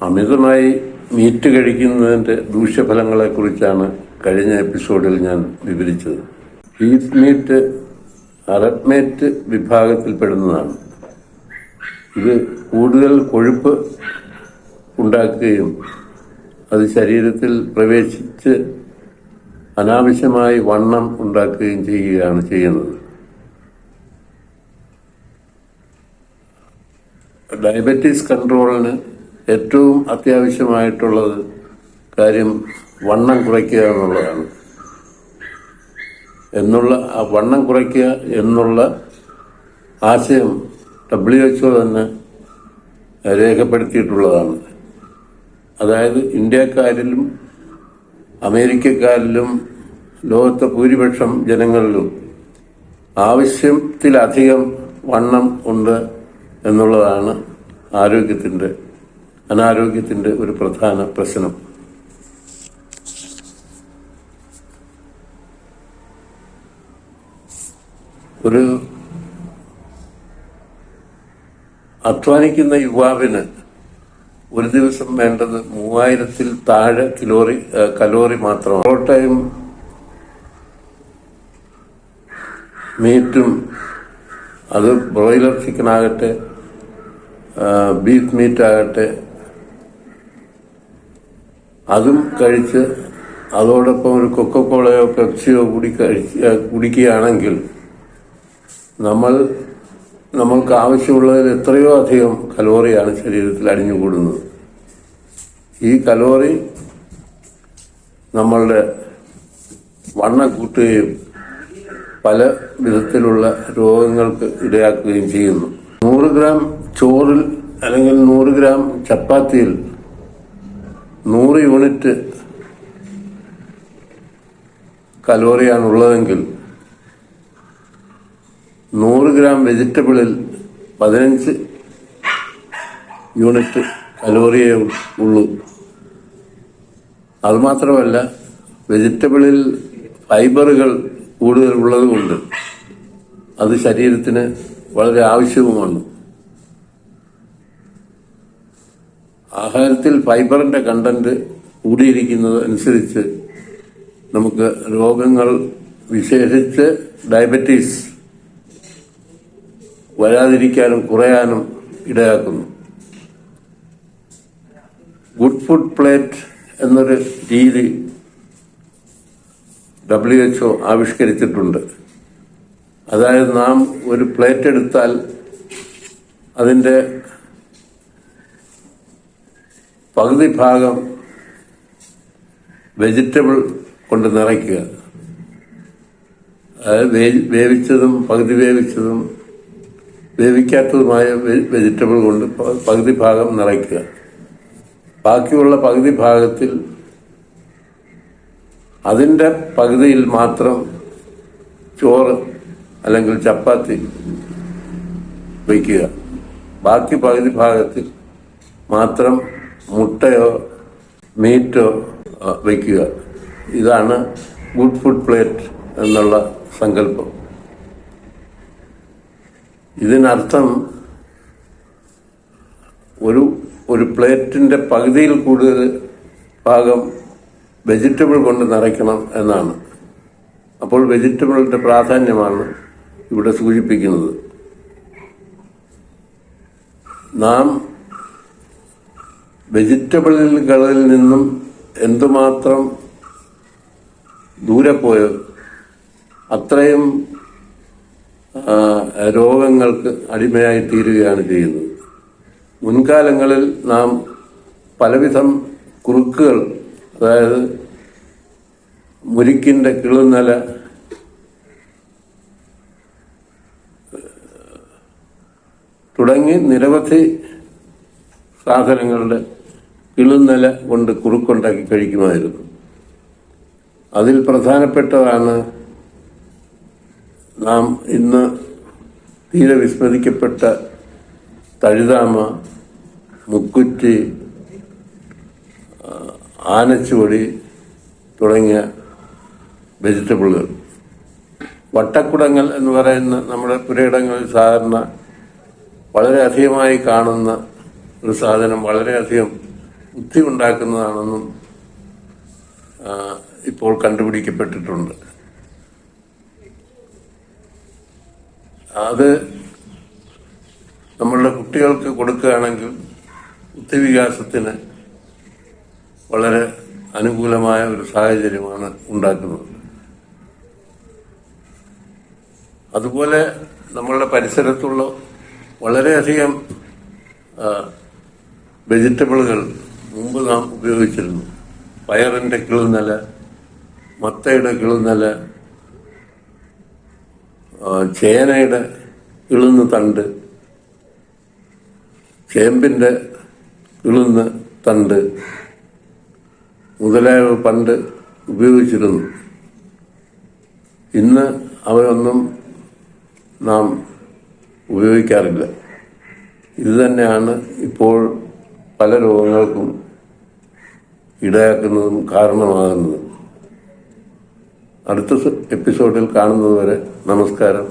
അമിതമായി മീറ്റ് കഴിക്കുന്നതിൻ്റെ ദൂഷ്യഫലങ്ങളെക്കുറിച്ചാണ് കഴിഞ്ഞ എപ്പിസോഡിൽ ഞാൻ വിവരിച്ചത്. ബീഫ് മീറ്റ് അറബ് മീറ്റ് വിഭാഗത്തിൽപ്പെടുന്നതാണ്. ഇത് കൂടുതൽ കൊഴുപ്പ് ഉണ്ടാക്കുകയും അത് ശരീരത്തിൽ പ്രവേശിച്ച് അനാവശ്യമായി വണ്ണം ഉണ്ടാക്കുകയും ചെയ്യുകയാണ് ചെയ്യുന്നത്. ഡയബറ്റീസ് കൺട്രോളിന് ഏറ്റവും അത്യാവശ്യമായിട്ടുള്ളത് കാര്യം വണ്ണം കുറയ്ക്കുക എന്നുള്ളതാണ്. വണ്ണം കുറയ്ക്കുക എന്നുള്ള ആശയം WHO തന്നെ രേഖപ്പെടുത്തിയിട്ടുള്ളതാണ്. അതായത് ഇന്ത്യക്കാരിലും അമേരിക്കക്കാരിലും ലോകത്തെ ഭൂരിപക്ഷം ജനങ്ങളിലും ആവശ്യത്തിലധികം വണ്ണം ഉണ്ട് എന്നുള്ളതാണ് അനാരോഗ്യത്തിന്റെ ഒരു പ്രധാന പ്രശ്നം. ഒരു അധ്വാനിക്കുന്ന യുവാവിന് ഒരു ദിവസം വേണ്ടത് 3000-ൽ താഴെ കലോറി മാത്രമാണ്. പൊറോട്ടയും മീറ്റും, അത് ബ്രോയിലർ ചിക്കൻ ആകട്ടെ ബീഫ് മീറ്റ് ആകട്ടെ, അതും കഴിച്ച് അതോടൊപ്പം ഒരു കൊക്കക്കോളയോ പെപ്സിയോ കുടിക്കുകയാണെങ്കിൽ നമ്മൾക്ക് ആവശ്യമുള്ളതിൽ എത്രയോ അധികം കലോറിയാണ് ശരീരത്തിൽ അടിഞ്ഞുകൂടുന്നത്. ഈ കലോറി നമ്മളുടെ വണ്ണം കൂട്ടുകയും പല വിധത്തിലുള്ള രോഗങ്ങൾക്ക് ഇടയാക്കുകയും ചെയ്യുന്നു. 100 ഗ്രാം ചോറിൽ അല്ലെങ്കിൽ 100 ഗ്രാം ചപ്പാത്തിയിൽ 100 യൂണിറ്റ് കലോറിയാണുള്ളതെങ്കിൽ 100 ഗ്രാം വെജിറ്റബിളിൽ 15 യൂണിറ്റ് കലോറിയേ ഉള്ളൂ. അതുമാത്രമല്ല, വെജിറ്റബിളിൽ ഫൈബറുകൾ കൂടുതൽ ഉള്ളതുകൊണ്ട് അത് ശരീരത്തിന് വളരെ ആവശ്യവുമാണ്. ആഹാരത്തിൽ ഫൈബറിന്റെ കണ്ടന്റ് കൂടിയിരിക്കുന്നത് അനുസരിച്ച് നമുക്ക് രോഗങ്ങൾ, വിശേഷിച്ച് ഡയബറ്റീസ് വരാതിരിക്കാനും കുറയാനും ഇടയാക്കുന്നു. ഗുഡ് ഫുഡ് പ്ലേറ്റ് എന്നൊരു രീതി WHO ആവിഷ്കരിച്ചിട്ടുണ്ട്. അതായത് നാം ഒരു പ്ലേറ്റ് എടുത്താൽ അതിൻ്റെ പകുതി ഭാഗം വെജിറ്റബിൾ കൊണ്ട് നിറയ്ക്കുക. അതായത് വേവിച്ചതും പകുതി വേവിച്ചതും വേവിക്കാത്തതുമായ വെജിറ്റബിൾ കൊണ്ട് പകുതി ഭാഗം നിറയ്ക്കുക. ബാക്കിയുള്ള പകുതി ഭാഗത്തിൽ അതിൻ്റെ പകുതിയിൽ മാത്രം ചോറ് അല്ലെങ്കിൽ ചപ്പാത്തി വയ്ക്കുക. ബാക്കി പകുതി ഭാഗത്തിൽ മാത്രം മുട്ടയോ മീറ്റോ വയ്ക്കുക. ഇതാണ് ഗുഡ് ഫുഡ് പ്ലേറ്റ് എന്നുള്ള സങ്കല്പം. ഇതിനർത്ഥം ഒരു പ്ലേറ്റിന്റെ പകുതിയിൽ കൂടുതൽ ഭാഗം വെജിറ്റബിൾ കൊണ്ട് നിറയ്ക്കണം എന്നാണ്. അപ്പോൾ വെജിറ്റബിളിന്റെ പ്രാധാന്യമാണ് ഇവിടെ സൂചിപ്പിക്കുന്നത്. നാം വെജിറ്റബിളുകളിൽ നിന്നും എന്തുമാത്രം ദൂരെ പോയോ അത്രയും രോഗങ്ങൾക്ക് അടിമയായി തീരുകയാണ് ചെയ്യുന്നത്. മുൻകാലങ്ങളിൽ നാം പലവിധം കുറുക്കുകൾ, അതായത് മുരിക്കിന്റെ കിളുന്നല, തുടങ്ങി നിരവധി സാധനങ്ങളുടെ കിളുന്നല കൊണ്ട് കുറുക്കുണ്ടാക്കി കഴിക്കുമായിരുന്നു. അതിൽ പ്രധാനപ്പെട്ടതാണ് നാം ഇന്ന് തീരെ വിസ്മരിക്കപ്പെട്ട തഴുതാമ, മുക്കുറ്റി, ആനച്ചുവടി തുടങ്ങിയ വെജിറ്റബിളുകൾ. വട്ടക്കുടങ്ങൽ എന്ന് പറയുന്ന നമ്മുടെ പുരയിടങ്ങളിൽ സാധാരണ വളരെ അധികമായി കാണുന്ന ഒരു സാധനം, വളരെയധികം ബുദ്ധിമുണ്ടാക്കുന്നതാണെന്നും ഇപ്പോൾ കണ്ടുപിടിക്കപ്പെട്ടിട്ടുണ്ട്. അത് നമ്മളുടെ കുട്ടികൾക്ക് കൊടുക്കുകയാണെങ്കിൽ ബുദ്ധിവികാസത്തിന് വളരെ അനുകൂലമായ ഒരു സാഹചര്യമാണ് ഉണ്ടാക്കുന്നത്. അതുപോലെ നമ്മളുടെ പരിസരത്തുള്ള വളരെയധികം വെജിറ്റബിളുകൾ മുമ്പ് നാം ഉപയോഗിച്ചിരുന്നു. പയറിന്റെ കിളുന്നല, മത്തയുടെ കിളുന്നല, ചേനയുടെ കിളുന്ന് തണ്ട്, ചേമ്പിന്റെ കിളുന്ന് തണ്ട് മുതലായവ പണ്ട് ഉപയോഗിച്ചിരുന്നു. ഇന്ന് അവയൊന്നും നാം ഉപയോഗിക്കാറില്ല. ഇത് തന്നെയാണ് ഇപ്പോൾ പല രോഗങ്ങൾക്കും ഇടയാക്കുന്നതും കാരണമാകുന്നതും. അടുത്ത എപ്പിസോഡിൽ കാണുന്നതുവരെ നമസ്കാരം.